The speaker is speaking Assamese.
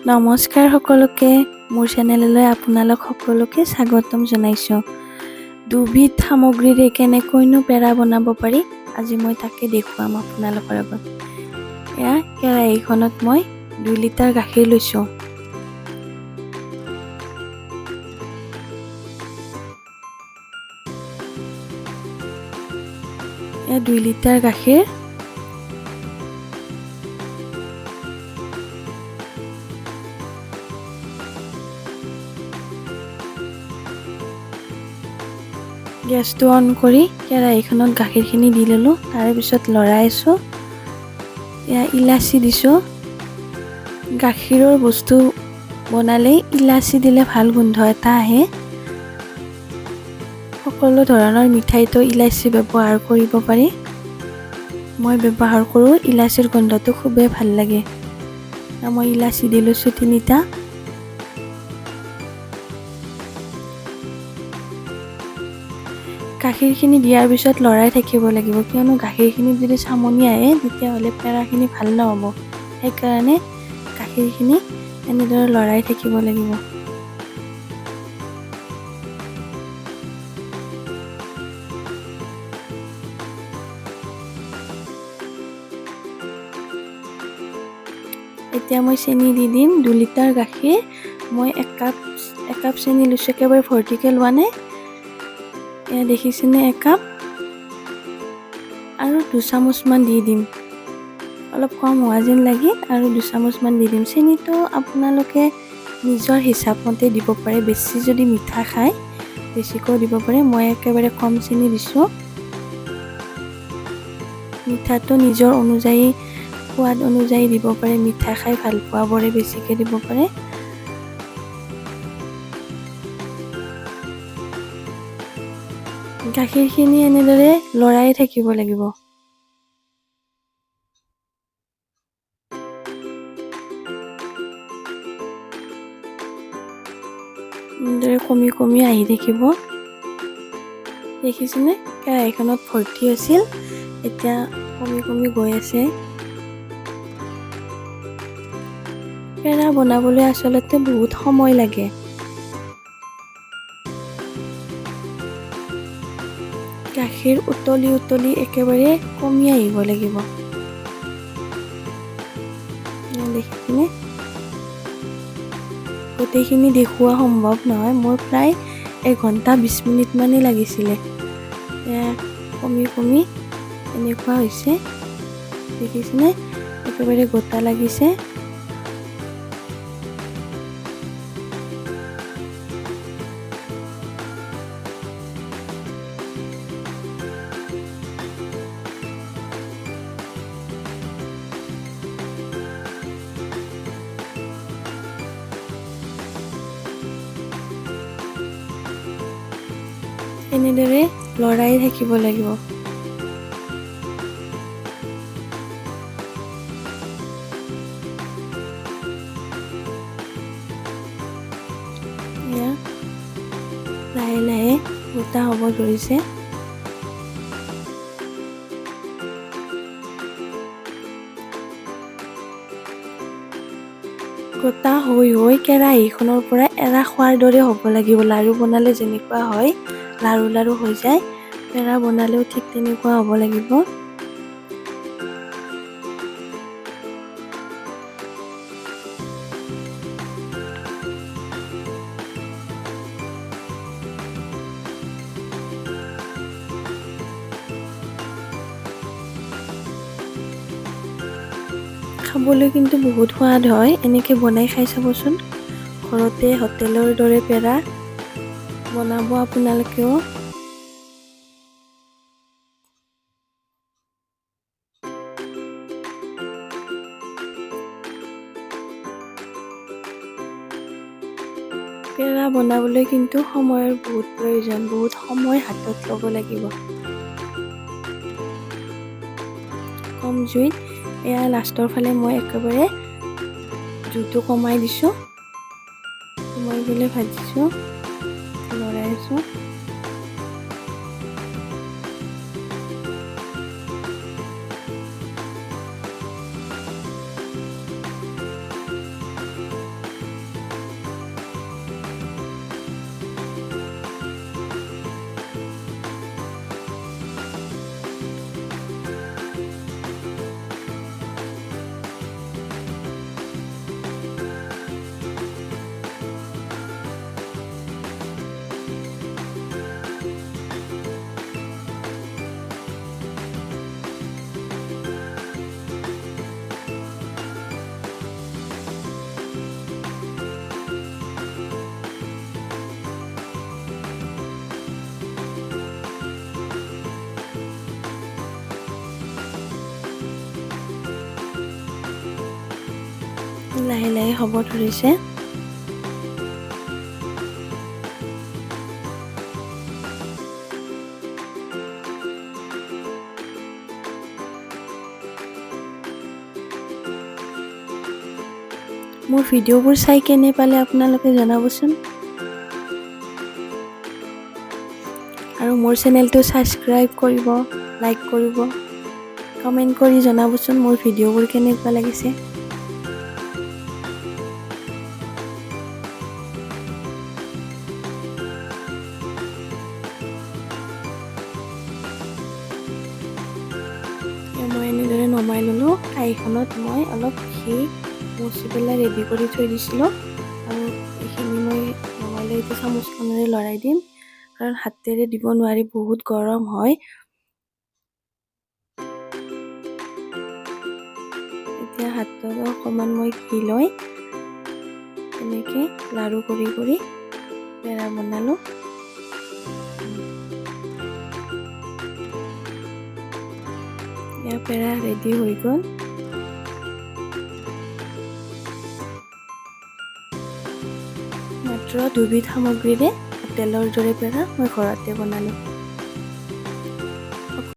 নমস্কাৰ সকলোকে, মোৰ চেনেললৈ আপোনালোক সকলোকে স্বাগতম জনাইছোঁ। দুবিধ সামগ্ৰীৰে কেনেকৈনো পেৰা বনাব পাৰি, আজি মই তাকে দেখুৱাম আপোনালোকৰ আগত। এয়া কেৰাহীখনত মই 2 লিটাৰ গাখীৰ লৈছোঁ। এয়া 2 লিটাৰ গাখীৰ গেছটো অন কৰি কেৰাহীখনত গাখীৰখিনি দি ল'লোঁ। তাৰে পিছত লৰাই আছোঁ। এয়া ইলাচি দিছোঁ। গাখীৰৰ বস্তু বনালেই ইলাচি দিলে ভাল গোন্ধ এটা আহে। সকলো ধৰণৰ মিঠাইতো ইলাচি ব্যৱহাৰ কৰিব পাৰি। মই ব্যৱহাৰ কৰোঁ, ইলাচিৰ গোন্ধটো খুবেই ভাল লাগে। মই ইলাচি দি লৈছোঁ 3টা। গাখীৰখিনি দিয়াৰ পিছত লৰাই থাকিব লাগিব, কিয়নো গাখীৰখিনি যদি চামনি আহে তেতিয়াহ'লে পেৰাখিনি ভাল নহ'ব। সেইকাৰণে গাখীৰখিনি এনেদৰে লৰাই থাকিব লাগিব। এতিয়া মই চেনি দি দিম। 2 লিটাৰ গাখীৰ মই 1 কাপ চেনি লৈছোঁ, একেবাৰে ভৰ্তিকৈ লোৱা নাই। এয়া দেখিছেনে, 1 কাপ আৰু 2 চামুচমান দি দিম। অলপ কম হোৱা যেন লাগিল আৰু 2 চামুচমান দি দিম। চেনিটো আপোনালোকে নিজৰ হিচাপ মতে দিব পাৰে, বেছি যদি মিঠা খায় বেছিকৈ দিব পাৰে। মই একেবাৰে কম চেনি দিছোঁ। মিঠাটো নিজৰ অনুযায়ী, সোৱাদ অনুযায়ী দিব পাৰে। মিঠা খাই ভাল পোৱাবোৰে বেছিকৈ দিব পাৰে। গাখীৰখিনি এনেদৰে লৰাই থাকিব লাগিব। এনেদৰে কমি কমি আহি থাকিব। দেখিছেনে, কেৰাহীখনত ভৰ্তি আছিল, এতিয়া কমি কমি গৈ আছে। পেৰা বনাবলৈ আচলতে বহুত সময় লাগে। গাখীৰ উতলি উতলি একেবাৰে কমি আহিব লাগিব। দেখিছেনে, গোটেইখিনি দেখুওৱা সম্ভৱ নহয়, মোৰ প্ৰায় 1 ঘণ্টা 20 মিনিট মানেই লাগিছিলে। কমি কমি এনেকুৱা হৈছে, দেখিছেনে, একেবাৰে গোটা লাগিছে। এনেদৰে লৰাই থাকিব লাগিব। এয়া লাহে লাহে গোটা হ'ব ধৰিছে। গোটা হৈ হৈ কেৰাহীখনৰ পৰা এৰা খোৱাৰ দৰে হ'ব লাগিব। লাৰু বনালে যেনেকুৱা হয়, লাৰু লাৰু হৈ যায়, পেৰা বনালেও ঠিক তেনেকুৱা হ'ব লাগিব। খাবলৈ কিন্তু বহুত সোৱাদ হয়। এনেকৈ বনাই খাই চাবচোন। ঘৰতে হোটেলৰ দৰে পেৰা বনাব আপোনালোকেও। পেৰা বনাবলৈ কিন্তু সময়ৰ বহুত প্ৰয়োজন, বহুত সময় হাতত ল'ব লাগিব। কম জুইত, এয়া লাষ্টৰ ফালে মই একেবাৰে জুইটো কমাই দিছোঁ। কমাই পেলাই ভাজিছোঁ, লৰাই আছোঁ। লাহে লাহে হ'ব ধৰিছে। মোৰ ভিডিঅ'বোৰ চাই কেনে পালে আপোনালোকে জনাবচোন। আৰু মোৰ চেনেলটো ছাবস্ক্ৰাইব কৰিব, লাইক কৰিব, কমেণ্ট কৰি জনাবচোন মোৰ ভিডিঅ'বোৰ কেনেকুৱা লাগিছে। মই এনেদৰে নমাই ল'লোঁ। কাঁহীখনত মই অলপ ঘি মচি পেলাই ৰেডি কৰি থৈ দিছিলোঁ, আৰু এইখিনি মই নমাই লৈ এতিয়া চামুচখনেৰে লৰাই দিম, কাৰণ হাতেৰে দিব নোৱাৰি, বহুত গৰম হয়। এতিয়া হাতত অকণমান মই ঘি লৈ এনেকৈ লাৰু কৰি কৰি পেৰা বনালোঁ। ইয়াৰ পেৰা ৰেডি হৈ গ'ল। মাত্ৰ দুবিধ সামগ্ৰীৰে হোটেলৰ দৰে পেৰা মই ঘৰতে বনালোঁ।